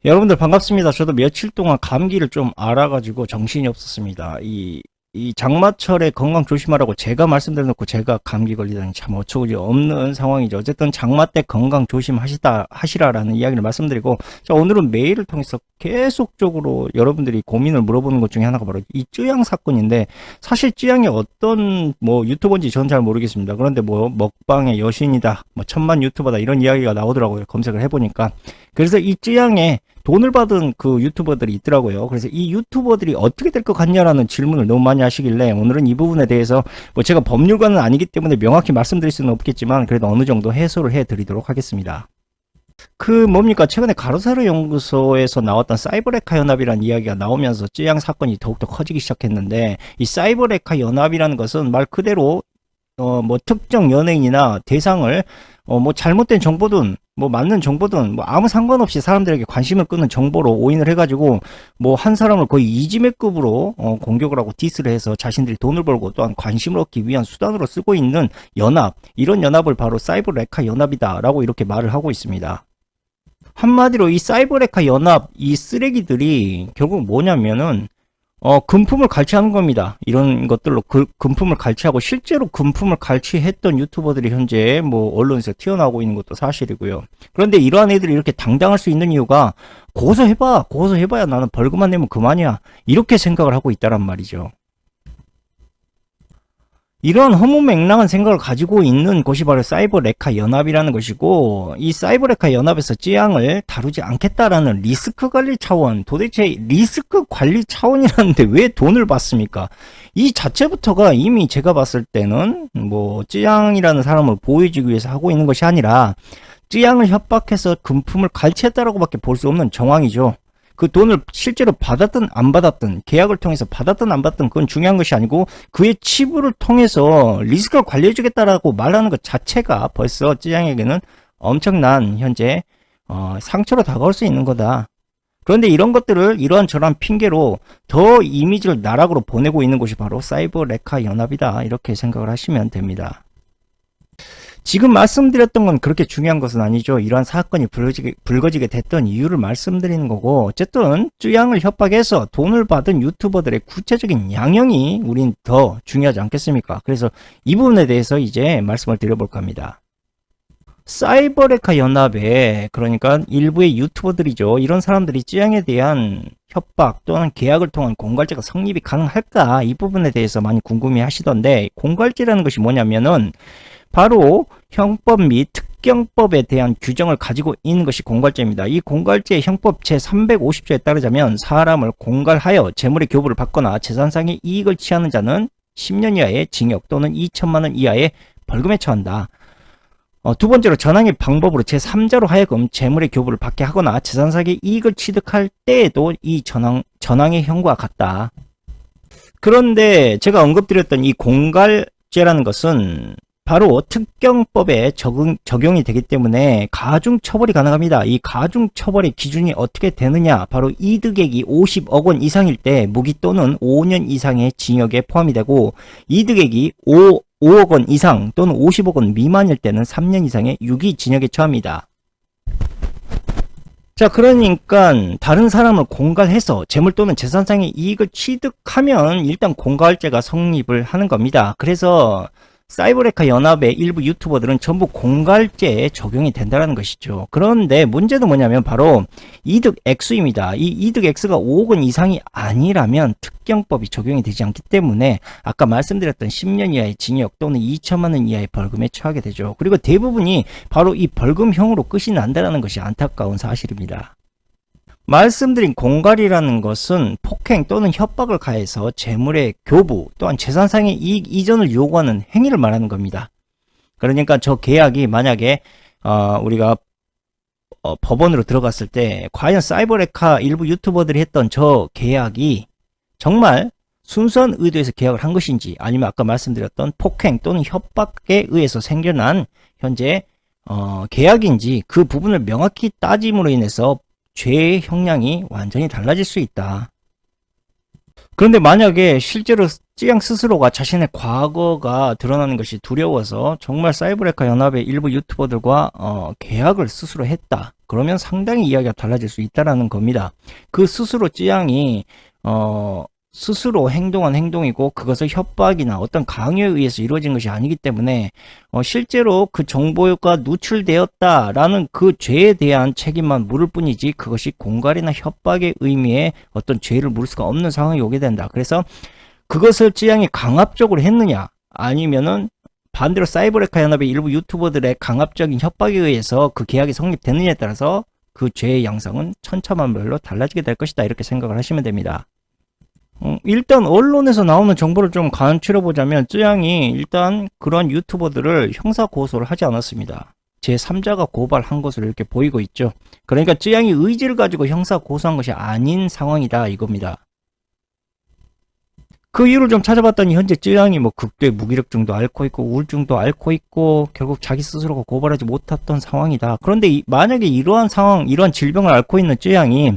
여러분들 반갑습니다. 저도 며칠 동안 감기를 좀 앓아가지고 정신이 없었습니다. 이 장마철에 건강 조심하라고 제가 말씀드려놓고 제가 감기 걸리다니 참 어처구니 없는 상황이죠. 어쨌든 장마 때 건강 하시라라는 이야기를 말씀드리고, 자, 오늘은 메일을 통해서 계속적으로 여러분들이 고민을 물어보는 것 중에 하나가 바로 이 쯔양 사건인데, 사실 쯔양이 어떤 뭐 유튜버인지 전 잘 모르겠습니다. 그런데 뭐 먹방의 여신이다, 뭐 천만 유튜버다 이런 이야기가 나오더라고요. 검색을 해보니까. 그래서 이 쯔양에 돈을 받은 그 유튜버들이 있더라고요. 그래서 이 유튜버들이 어떻게 될 것 같냐라는 질문을 너무 많이 하시길래 오늘은 이 부분에 대해서 뭐 제가 법률가는 아니기 때문에 명확히 말씀드릴 수는 없겠지만 그래도 어느 정도 해소를 해드리도록 하겠습니다. 그 뭡니까, 최근에 가로세로 연구소에서 나왔던 사이버레카 연합이라는 이야기가 나오면서 쯔양 사건이 더욱더 커지기 시작했는데, 이 사이버레카 연합이라는 것은 말 그대로 뭐 특정 연예인이나 대상을 뭐 잘못된 정보든 뭐 맞는 정보든 뭐 아무 상관없이 사람들에게 관심을 끄는 정보로 오인을 해가지고 뭐 한 사람을 거의 이지매급으로 공격을 하고 디스를 해서 자신들이 돈을 벌고 또한 관심을 얻기 위한 수단으로 쓰고 있는 연합, 이런 연합을 바로 사이버레카 연합이다라고 이렇게 말을 하고 있습니다. 한마디로 이 사이버레카 연합, 이 쓰레기들이 결국 뭐냐면은 금품을 갈취하는 겁니다. 이런 것들로 금품을 갈취하고, 실제로 금품을 갈취했던 유튜버들이 현재 뭐 언론에서 튀어나오고 있는 것도 사실이고요. 그런데 이러한 애들이 이렇게 당당할 수 있는 이유가, 고소해봐야 나는 벌금만 내면 그만이야, 이렇게 생각을 하고 있다란 말이죠. 이런 허무맹랑한 생각을 가지고 있는 곳이 바로 사이버레카 연합이라는 것이고, 이 사이버레카 연합에서 쯔양을 다루지 않겠다라는 리스크 관리 차원, 도대체 리스크 관리 차원이라는데 왜 돈을 받습니까? 이 자체부터가 이미 제가 봤을 때는 뭐 쯔양이라는 사람을 보여주기 위해서 하고 있는 것이 아니라 쯔양을 협박해서 금품을 갈취했다라고밖에 볼 수 없는 정황이죠. 그 돈을 실제로 받았든 안 받았든, 계약을 통해서 받았든 안 받았든 그건 중요한 것이 아니고, 그의 치부를 통해서 리스크를 관리해주겠다라고 말하는 것 자체가 벌써 쯔양에게는 엄청난 현재 상처로 다가올 수 있는 거다. 그런데 이런 것들을 이러한 저러한 핑계로 더 이미지를 나락으로 보내고 있는 곳이 바로 사이버레카 연합이다, 이렇게 생각을 하시면 됩니다. 지금 말씀드렸던 건 그렇게 중요한 것은 아니죠. 이러한 사건이 불거지게 됐던 이유를 말씀드리는 거고, 어쨌든 쯔양을 협박해서 돈을 받은 유튜버들의 구체적인 양형이 우린 더 중요하지 않겠습니까? 그래서 이 부분에 대해서 이제 말씀을 드려볼까 합니다. 사이버레카 연합에, 그러니까 일부의 유튜버들이죠, 이런 사람들이 쯔양에 대한 협박 또는 계약을 통한 공갈죄가 성립이 가능할까, 이 부분에 대해서 많이 궁금해 하시던데, 공갈죄라는 것이 뭐냐면은 바로 형법 및 특경법에 대한 규정을 가지고 있는 것이 공갈죄입니다. 이 공갈죄의 형법 제350조에 따르자면, 사람을 공갈하여 재물의 교부를 받거나 재산상의 이익을 취하는 자는 10년 이하의 징역 또는 2천만 원 이하의 벌금에 처한다. 두 번째로, 전항의 방법으로 제3자로 하여금 재물의 교부를 받게 하거나 재산상의 이익을 취득할 때에도 이 전항의 형과 같다. 그런데 제가 언급드렸던 이 공갈죄라는 것은 바로 특경법에 적용이 되기 때문에 가중처벌이 가능합니다. 이 가중처벌의 기준이 어떻게 되느냐, 바로 이득액이 50억 원 이상일 때 무기 또는 5년 이상의 징역에 포함이 되고, 이득액이 5억 원 이상 또는 50억 원 미만일 때는 3년 이상의 유기징역에 처합니다. 자, 그러니까 다른 사람을 공갈해서 재물 또는 재산상의 이익을 취득하면 일단 공갈죄가 성립을 하는 겁니다. 그래서 사이버레카 연합의 일부 유튜버들은 전부 공갈죄에 적용이 된다는 것이죠. 그런데 문제는 뭐냐면 바로 이득 액수입니다. 이 이득 액수가 5억 원 이상이 아니라면 특경법이 적용이 되지 않기 때문에 아까 말씀드렸던 10년 이하의 징역 또는 2천만 원 이하의 벌금에 처하게 되죠. 그리고 대부분이 바로 이 벌금형으로 끝이 난다는 것이 안타까운 사실입니다. 말씀드린 공갈이라는 것은 폭행 또는 협박을 가해서 재물의 교부 또한 재산상의 이익 이전을 요구하는 행위를 말하는 겁니다. 그러니까 저 계약이 만약에 우리가 법원으로 들어갔을 때 과연 사이버레카 일부 유튜버들이 했던 저 계약이 정말 순수한 의도에서 계약을 한 것인지, 아니면 아까 말씀드렸던 폭행 또는 협박에 의해서 생겨난 현재 계약인지, 그 부분을 명확히 따짐으로 인해서 죄의 형량이 완전히 달라질 수 있다. 그런데 만약에 실제로 쯔양 스스로가 자신의 과거가 드러나는 것이 두려워서 정말 사이버레카 연합의 일부 유튜버들과 계약을 스스로 했다. 그러면 상당히 이야기가 달라질 수 있다라는 겁니다. 그 스스로 쯔양이 스스로 행동한 행동이고 그것을 협박이나 어떤 강요에 의해서 이루어진 것이 아니기 때문에 실제로 그 정보가 누출되었다라는 그 죄에 대한 책임만 물을 뿐이지 그것이 공갈이나 협박의 의미의 어떤 죄를 물을 수가 없는 상황이 오게 된다. 그래서 그것을 쯔양이 강압적으로 했느냐 아니면은 반대로 사이버레카 연합의 일부 유튜버들의 강압적인 협박에 의해서 그 계약이 성립됐느냐에 따라서 그 죄의 양상은 천차만별로 달라지게 될 것이다. 이렇게 생각을 하시면 됩니다. 일단 언론에서 나오는 정보를 좀 간추려 보자면 쯔양이 일단 그런 유튜버들을 형사 고소를 하지 않았습니다. 제3자가 고발한 것으로 이렇게 보이고 있죠. 그러니까 쯔양이 의지를 가지고 형사 고소한 것이 아닌 상황이다 이겁니다. 그 이유를 좀 찾아봤더니 현재 쯔양이 뭐 극도의 무기력증도 앓고 있고 우울증도 앓고 있고 결국 자기 스스로가 고발하지 못했던 상황이다. 그런데 만약에 이러한 상황, 이러한 질병을 앓고 있는 쯔양이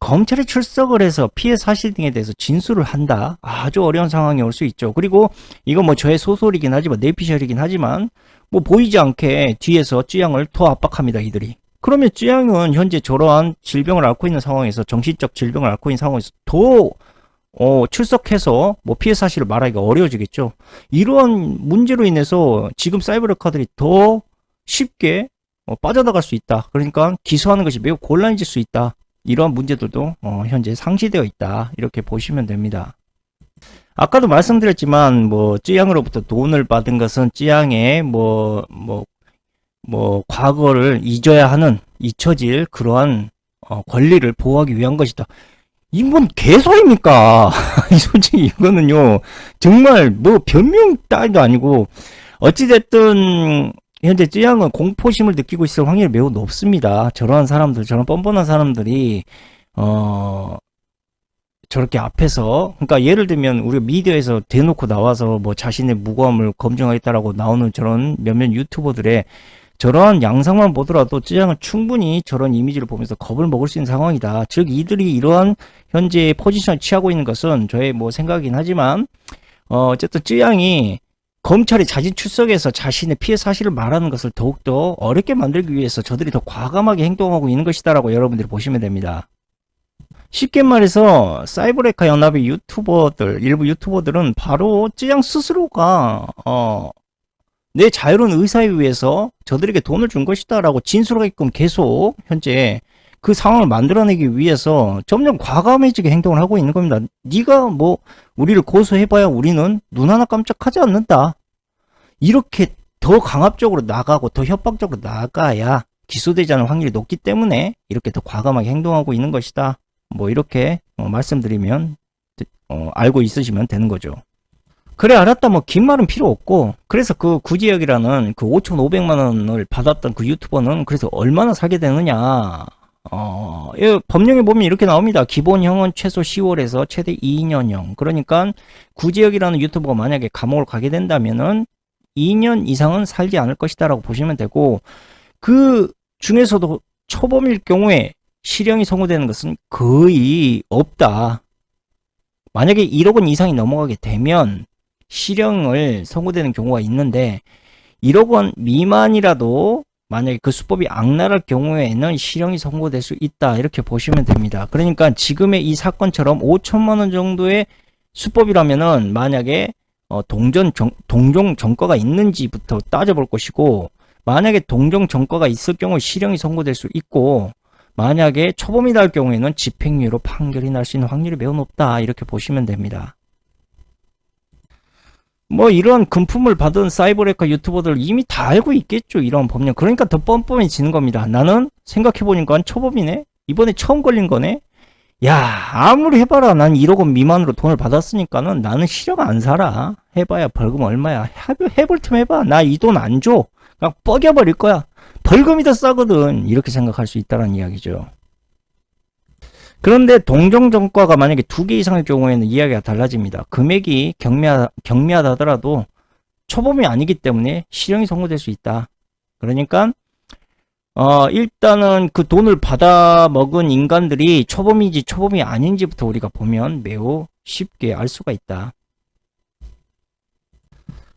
검찰에 출석을 해서 피해 사실 등에 대해서 진술을 한다. 아주 어려운 상황이 올 수 있죠. 그리고 이건 뭐 저의 소설이긴 하지만 내피셜이긴 하지만 뭐 보이지 않게 뒤에서 쯔양을 더 압박합니다. 이들이. 그러면 쯔양은 현재 저러한 질병을 앓고 있는 상황에서 정신적 질병을 앓고 있는 상황에서 더 출석해서 뭐 피해 사실을 말하기가 어려워지겠죠. 이러한 문제로 인해서 지금 사이버레카들이 더 쉽게 빠져나갈 수 있다. 그러니까 기소하는 것이 매우 곤란해질 수 있다. 이러한 문제들도 현재 상시되어 있다. 이렇게 보시면 됩니다. 아까도 말씀드렸지만 뭐 쯔양으로부터 돈을 받은 것은 쯔양의 과거를 잊혀질 그러한 권리를 보호하기 위한 것이다. 이건 개소리입니까? 솔직히 이거는요 정말 뭐 변명 따위도 아니고 어찌됐든 현재 쯔양은 공포심을 느끼고 있을 확률이 매우 높습니다. 저러한 사람들, 저런 뻔뻔한 사람들이 저렇게 앞에서, 그러니까 예를 들면 우리가 미디어에서 대놓고 나와서 뭐 자신의 무고함을 검증하겠다라고 나오는 저런 몇몇 유튜버들의 저러한 양상만 보더라도 쯔양은 충분히 저런 이미지를 보면서 겁을 먹을 수 있는 상황이다. 즉 이들이 이러한 현재 포지션을 취하고 있는 것은 저의 뭐 생각이긴 하지만 어쨌든 쯔양이 검찰에 자진 출석해서 자신의 피해 사실을 말하는 것을 더욱더 어렵게 만들기 위해서 저들이 더 과감하게 행동하고 있는 것이다라고 여러분들이 보시면 됩니다. 쉽게 말해서 사이버레카 연합의 일부 유튜버들은 바로 쯔양 스스로가 내 자유로운 의사에 의해서 저들에게 돈을 준 것이다 라고 진술하게끔 계속 현재 그 상황을 만들어내기 위해서 점점 과감해지게 행동을 하고 있는 겁니다. 네가 뭐 우리를 고소해봐야 우리는 눈 하나 깜짝하지 않는다. 이렇게 더 강압적으로 나가고 더 협박적으로 나가야 기소되지 않을 확률이 높기 때문에 이렇게 더 과감하게 행동하고 있는 것이다. 뭐 이렇게 말씀드리면 알고 있으시면 되는 거죠. 그래 알았다 뭐 긴 말은 필요 없고 그래서 그 구지혁이라는 그 5,500만 원을 받았던 그 유튜버는 그래서 얼마나 살게 되느냐 법령에 보면 이렇게 나옵니다. 기본형은 최소 10월에서 최대 2년형. 그러니까 구지혁이라는 유튜버가 만약에 감옥을 가게 된다면은 2년 이상은 살지 않을 것이다 라고 보시면 되고 그 중에서도 초범일 경우에 실형이 선고되는 것은 거의 없다. 만약에 1억 원 이상이 넘어가게 되면 실형을 선고되는 경우가 있는데 1억 원 미만이라도 만약에 그 수법이 악랄할 경우에는 실형이 선고될 수 있다 이렇게 보시면 됩니다. 그러니까 지금의 이 사건처럼 5천만 원 정도의 수법이라면은 만약에 동종 전과가 있는지부터 따져볼 것이고 만약에 동종 전과가 있을 경우 실형이 선고될 수 있고 만약에 초범이다 할 경우에는 집행유예로 판결이 날 수 있는 확률이 매우 높다 이렇게 보시면 됩니다. 뭐 이런 금품을 받은 사이버레카 유튜버들 이미 다 알고 있겠죠. 이런 법령. 그러니까 더 뻔뻔해지는 겁니다. 나는 생각해보니까 초범이네. 이번에 처음 걸린 거네. 야 아무리 해봐라. 난 1억 원 미만으로 돈을 받았으니까는 나는 실형 안 살아. 해봐야 벌금 얼마야. 해볼 틈 해봐. 나 이 돈 안 줘. 그냥 뻐겨버릴 거야. 벌금이 더 싸거든. 이렇게 생각할 수 있다는 이야기죠. 그런데 동종 전과가 만약에 2개 이상일 경우에는 이야기가 달라집니다. 금액이 경미하다 하더라도 초범이 아니기 때문에 실형이 선고될 수 있다. 그러니까 일단은 그 돈을 받아 먹은 인간들이 초범인지 초범이 아닌지부터 우리가 보면 매우 쉽게 알 수가 있다.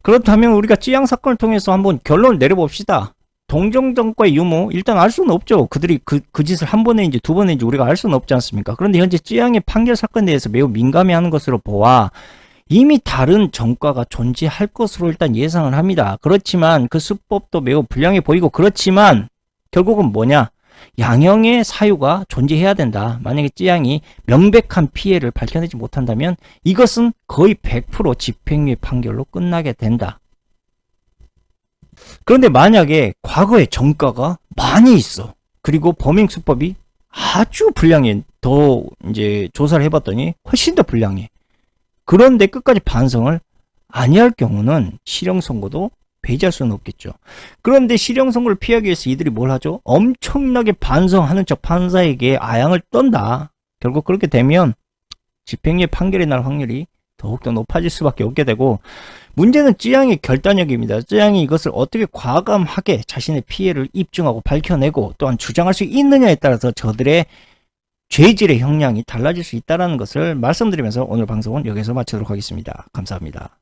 그렇다면 우리가 쯔양 사건을 통해서 한번 결론을 내려봅시다. 동정정과의 유무 일단 알 수는 없죠. 그들이 그 짓을 한 번인지 두 번인지 우리가 알 수는 없지 않습니까? 그런데 현재 쯔양의 판결 사건에 대해서 매우 민감해하는 것으로 보아 이미 다른 정과가 존재할 것으로 일단 예상을 합니다. 그렇지만 그 수법도 매우 불량해 보이고, 그렇지만 결국은 뭐냐? 양형의 사유가 존재해야 된다. 만약에 쯔양이 명백한 피해를 밝혀내지 못한다면 이것은 거의 100% 집행유예 판결로 끝나게 된다. 그런데 만약에 과거에 정과가 많이 있어. 그리고 범행 수법이 아주 불량해. 더 이제 조사를 해봤더니 훨씬 더 불량해. 그런데 끝까지 반성을 아니할 경우는 실형 선고도 배제할 수는 없겠죠. 그런데 실형 선고를 피하기 위해서 이들이 뭘 하죠? 엄청나게 반성하는 척 판사에게 아양을 떤다. 결국 그렇게 되면 집행유예 판결이 날 확률이 더욱더 높아질 수밖에 없게 되고, 문제는 쯔양의 결단력입니다. 쯔양이 이것을 어떻게 과감하게 자신의 피해를 입증하고 밝혀내고 또한 주장할 수 있느냐에 따라서 저들의 죄질의 형량이 달라질 수 있다는 것을 말씀드리면서 오늘 방송은 여기서 마치도록 하겠습니다. 감사합니다.